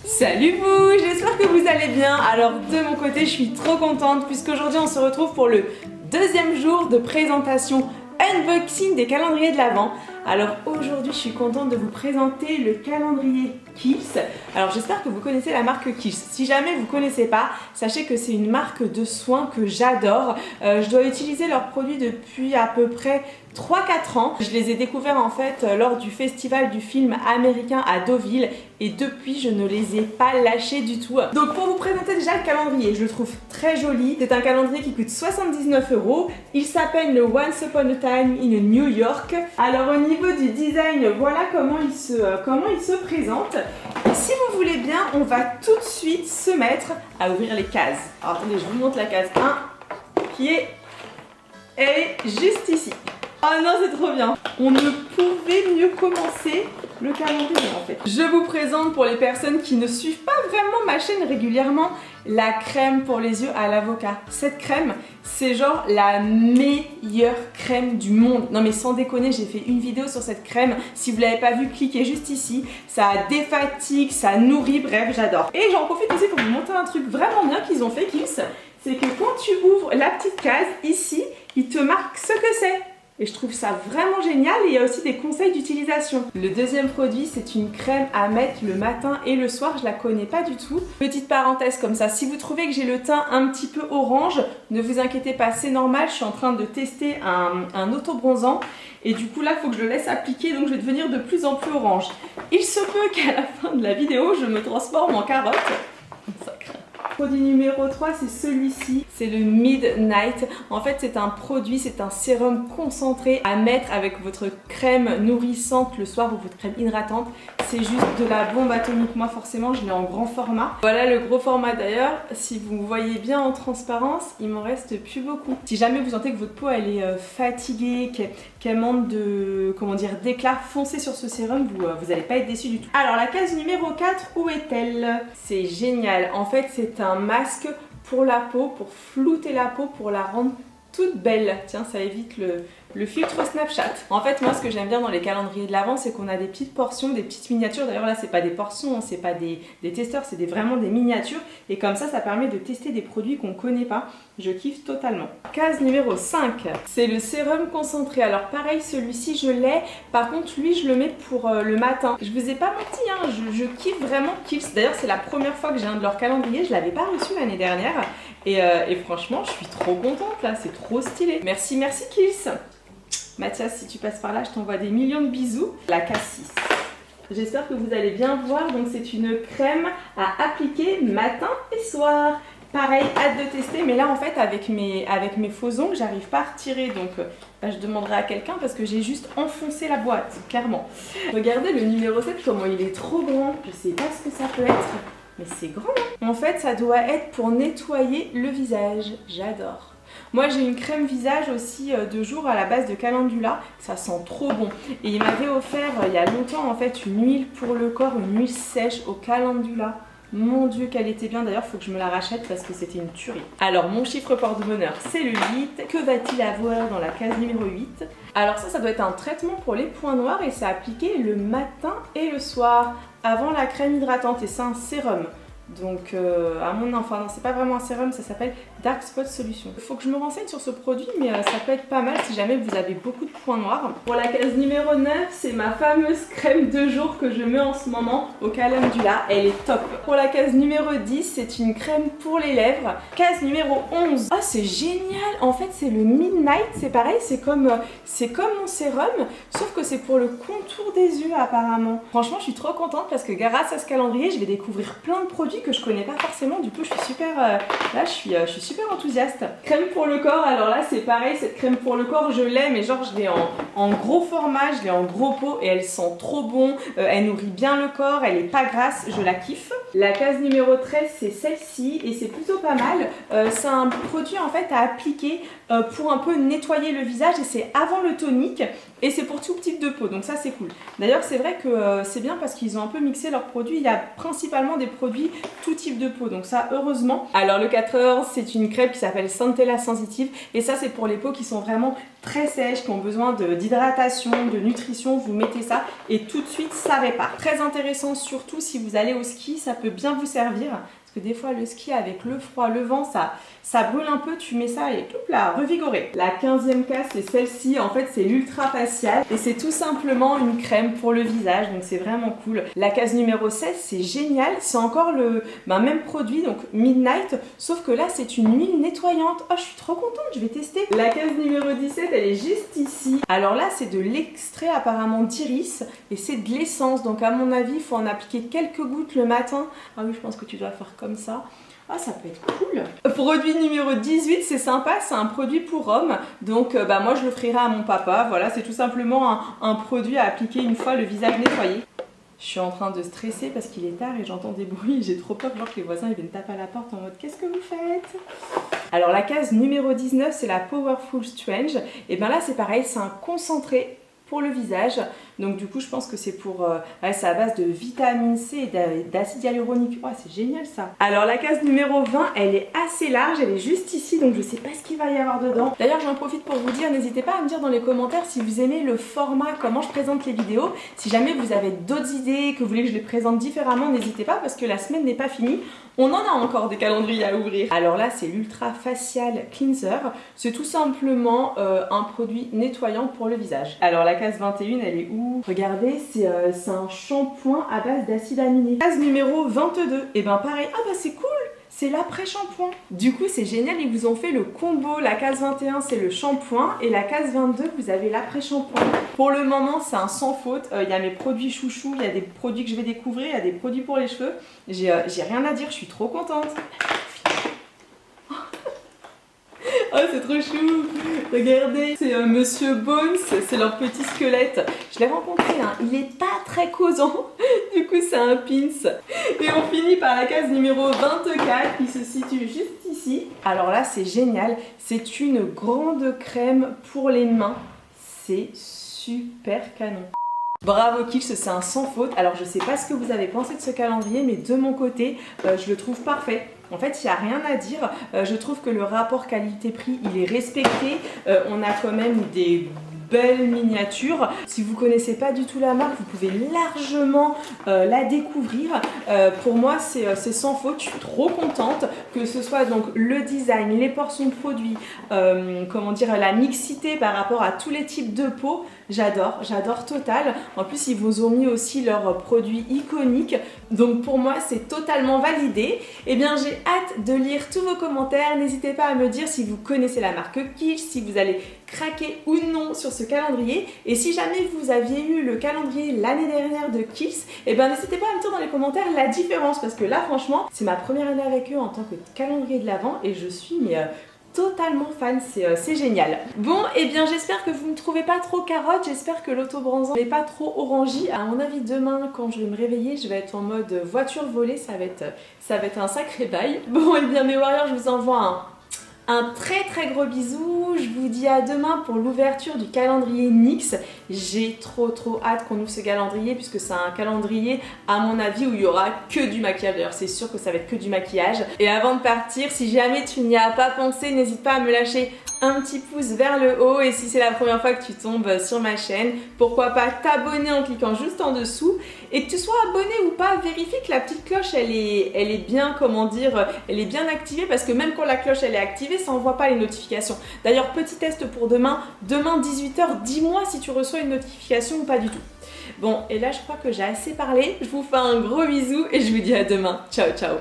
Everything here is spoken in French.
Salut vous, j'espère que vous allez bien. Alors de mon côté je suis trop contente puisqu'aujourd'hui on se retrouve pour le deuxième jour de présentation unboxing des calendriers de l'Avent. Alors aujourd'hui je suis contente de vous présenter le calendrier Kiehl's. Alors j'espère que vous connaissez la marque Kiehl's. Si jamais vous ne connaissez pas, sachez que c'est une marque de soins que j'adore. Je dois utiliser leurs produits depuis à peu près 3-4 ans. Je les ai découverts en fait lors du festival du film américain à Deauville et depuis je ne les ai pas lâchés du tout. Donc pour vous présenter déjà le calendrier, je le trouve très joli. C'est un calendrier qui coûte 79 €. Il s'appelle le Once Upon a Time in New York. Alors au niveau du design, voilà comment il se présente. Et si vous voulez bien, on va tout de suite se mettre à ouvrir les cases. Alors attendez, je vous montre la case 1 qui est... Elle est juste ici. Oh non, c'est trop bien. On ne pouvait mieux commencer le calendrier en fait. Je vous présente pour les personnes qui ne suivent pas vraiment ma chaîne régulièrement la crème pour les yeux à l'avocat. Cette crème, c'est genre la meilleure crème du monde. Non mais sans déconner, j'ai fait une vidéo sur cette crème. Si vous l'avez pas vue, cliquez juste ici. Ça défatigue, ça nourrit, bref, j'adore. Et j'en profite aussi pour vous montrer un truc vraiment bien qu'ils ont fait, Kiehl's. C'est que quand tu ouvres la petite case ici, il te marque ce que c'est. Et je trouve ça vraiment génial et il y a aussi des conseils d'utilisation. Le deuxième produit, c'est une crème à mettre le matin et le soir, je la connais pas du tout. Petite parenthèse comme ça, si vous trouvez que j'ai le teint un petit peu orange, ne vous inquiétez pas, c'est normal, je suis en train de tester un auto-bronzant et du coup là, il faut que je le laisse appliquer, donc je vais devenir de plus en plus orange. Il se peut qu'à la fin de la vidéo, je me transforme en carotte. Ça craint. Produit numéro 3, c'est celui-ci, c'est le Midnight. En fait, c'est un produit, c'est un sérum concentré à mettre avec votre crème nourrissante le soir ou votre crème hydratante. C'est juste de la bombe atomique. Moi, forcément, je l'ai en grand format. Voilà le gros format d'ailleurs. Si vous voyez bien en transparence, il m'en reste plus beaucoup. Si jamais vous sentez que votre peau, elle est fatiguée, qu'elle manque de, comment dire, d'éclat, foncez sur ce sérum, vous n'allez pas être déçu du tout. Alors, la case numéro 4, où est-elle? C'est génial. En fait, c'est un masque pour la peau, pour flouter la peau, pour la rendre toute belle. Tiens, ça évite le filtre Snapchat. En fait, moi, ce que j'aime bien dans les calendriers de l'Avent, c'est qu'on a des petites portions, des petites miniatures. D'ailleurs, là, c'est pas des portions, hein, c'est pas des testeurs, c'est vraiment des miniatures. Et comme ça permet de tester des produits qu'on connaît pas. Je kiffe totalement. Case numéro 5, c'est le sérum concentré. Alors pareil, celui-ci, je l'ai. Par contre, lui, je le mets pour le matin. Je vous ai pas menti, hein, je kiffe vraiment Kiehl's. D'ailleurs, c'est la première fois que j'ai un de leurs calendriers. Je l'avais pas reçu l'année dernière. Et franchement, je suis trop contente là. C'est trop stylé. Merci, merci Kiehl's. Mathias, si tu passes par là, je t'envoie des millions de bisous. La Cassis. J'espère que vous allez bien voir. Donc c'est une crème à appliquer matin et soir. Pareil, hâte de tester. Mais là en fait avec mes faux ongles, j'arrive pas à retirer. Donc je demanderai à quelqu'un parce que j'ai juste enfoncé la boîte, clairement. Regardez le numéro 7, comment il est trop grand. Je sais pas ce que ça peut être. Mais c'est grand. En fait, ça doit être pour nettoyer le visage. J'adore. Moi j'ai une crème visage aussi de jour à la base de calendula, ça sent trop bon. Et il m'avait offert il y a longtemps en fait une huile pour le corps, une huile sèche au calendula. Mon dieu qu'elle était bien, d'ailleurs il faut que je me la rachète parce que c'était une tuerie. Alors mon chiffre porte-bonheur c'est le 8, que va-t-il avoir dans la case numéro 8? Alors ça doit être un traitement pour les points noirs et c'est appliqué le matin et le soir avant la crème hydratante et c'est un sérum. Donc à mon enfin non, c'est pas vraiment un sérum, ça s'appelle Dark Spot Solution. Il faut que je me renseigne sur ce produit mais ça peut être pas mal si jamais vous avez beaucoup de points noirs. Pour la case numéro 9, c'est ma fameuse crème de jour que je mets en ce moment au calendula, elle est top. Pour la case numéro 10, c'est une crème pour les lèvres. Case numéro 11, oh c'est génial, en fait c'est le Midnight, c'est pareil, c'est comme mon sérum, sauf que c'est pour le contour des yeux apparemment. Franchement je suis trop contente parce que grâce à ce calendrier, je vais découvrir plein de produits que je connais pas forcément, du coup je suis super là je suis super enthousiaste. Crème pour le corps, alors là c'est pareil, cette crème pour le corps je l'ai mais genre je l'ai en gros format, je l'ai en gros pot et elle sent trop bon, elle nourrit bien le corps, elle est pas grasse, je la kiffe. La case numéro 13 c'est celle-ci et c'est plutôt pas mal, c'est un produit en fait à appliquer pour un peu nettoyer le visage et c'est avant le tonique et c'est pour tout type de peau, donc ça c'est cool. D'ailleurs c'est vrai que c'est bien parce qu'ils ont un peu mixé leurs produits, il y a principalement des produits tout type de peau, donc ça heureusement. Alors le 14 c'est une crème qui s'appelle Centella Sensitive et ça c'est pour les peaux qui sont vraiment très sèches, qui ont besoin d'hydratation, de nutrition, vous mettez ça et tout de suite ça répare. Très intéressant surtout si vous allez au ski, ça peut peut bien vous servir. Parce que des fois, le ski avec le froid, le vent, ça brûle un peu. Tu mets ça et hop là, revigoré. La 15e case, c'est celle-ci. En fait, c'est l'Ultra Facial. Et c'est tout simplement une crème pour le visage. Donc, c'est vraiment cool. La case numéro 16, c'est génial. C'est encore le même produit, donc Midnight. Sauf que là, c'est une huile nettoyante. Oh, je suis trop contente. Je vais tester. La case numéro 17, elle est juste ici. Alors là, c'est de l'extrait apparemment d'iris. Et c'est de l'essence. Donc, à mon avis, il faut en appliquer quelques gouttes le matin. Ah oui, je pense que tu dois faire comme ça. Ah, ça peut être cool. Produit numéro 18, c'est sympa, c'est un produit pour homme. Donc moi je l'offrirai à mon papa. Voilà, c'est tout simplement un produit à appliquer une fois le visage nettoyé. Je suis en train de stresser parce qu'il est tard et j'entends des bruits. J'ai trop peur genre que les voisins ils viennent taper à la porte en mode qu'est-ce que vous faites? Alors la case numéro 19, c'est la Powerful Strange. Et bien là c'est pareil, c'est un concentré pour le visage. Donc du coup je pense que c'est pour c'est à base de vitamine C et d'acide hyaluronique. Oh, c'est génial ça. Alors la case numéro 20, elle est assez large, elle est juste ici, donc je sais pas ce qu'il va y avoir dedans. D'ailleurs j'en profite pour vous dire, n'hésitez pas à me dire dans les commentaires si vous aimez le format, comment je présente les vidéos. Si jamais vous avez d'autres idées, que vous voulez que je les présente différemment, n'hésitez pas parce que la semaine n'est pas finie. On en a encore des calendriers à ouvrir. Alors là c'est l'Ultra Facial Cleanser. C'est tout simplement un produit nettoyant pour le visage. Alors la case 21, elle est où? Regardez, c'est un shampoing à base d'acide aminé. Case numéro 22. Et ben pareil, ah bah c'est cool, c'est l'après-shampoing. Du coup c'est génial, ils vous ont fait le combo. La case 21 c'est le shampoing et la case 22 vous avez l'après-shampoing. Pour le moment c'est un sans faute. Il y a mes produits chouchous, il y a des produits que je vais découvrir, il y a des produits pour les cheveux. J'ai rien à dire, je suis trop contente. Oh, c'est trop chou! Regardez, c'est Monsieur Bones, c'est leur petit squelette. Je l'ai rencontré, hein. Il est pas très causant. Du coup, c'est un pins. Et on finit par la case numéro 24 qui se situe juste ici. Alors là, c'est génial. C'est une grande crème pour les mains. C'est super canon. Bravo Kills, c'est un sans faute. Alors je sais pas ce que vous avez pensé de ce calendrier, mais de mon côté, je le trouve parfait. En fait, il n'y a rien à dire. Je trouve que le rapport qualité-prix, il est respecté. On a quand même des belle miniature. Si vous connaissez pas du tout la marque, vous pouvez largement la découvrir. Pour moi, c'est sans faute. Je suis trop contente que ce soit donc le design, les portions de produits, comment dire, la mixité par rapport à tous les types de peau. J'adore total. En plus, ils vous ont mis aussi leurs produits iconiques. Donc pour moi, c'est totalement validé. Eh bien, j'ai hâte de lire tous vos commentaires. N'hésitez pas à me dire si vous connaissez la marque Kills, si vous allez craquer ou non sur ce calendrier. Et si jamais vous aviez eu le calendrier l'année dernière de Kills, eh bien n'hésitez pas à me dire dans les commentaires la différence. Parce que là, franchement, c'est ma première année avec eux en tant que calendrier de l'Avent et je suis totalement fan, c'est génial. Bon, et bien j'espère que vous ne me trouvez pas trop carotte, j'espère que l'autobronzant n'est pas trop orangé. À mon avis, demain, quand je vais me réveiller, je vais être en mode voiture volée, ça va être un sacré bail. Bon, et bien mes warriors, je vous envoie un très gros bisou. Je vous dis à demain pour l'ouverture du calendrier NYX. J'ai trop hâte qu'on ouvre ce calendrier puisque c'est un calendrier à mon avis où il y aura que du maquillage. D'ailleurs c'est sûr que ça va être que du maquillage. Et avant de partir, si jamais tu n'y as pas pensé, n'hésite pas à me lâcher un petit pouce vers le haut et si c'est la première fois que tu tombes sur ma chaîne, pourquoi pas t'abonner en cliquant juste en dessous et que tu sois abonné ou pas, vérifie que la petite cloche elle est bien, comment dire, elle est bien activée parce que même quand la cloche elle est activée, ça envoie pas les notifications. D'ailleurs petit test pour demain 18h, dis-moi si tu reçois une notification ou pas du tout. Bon et là je crois que j'ai assez parlé, je vous fais un gros bisou et je vous dis à demain, ciao ciao.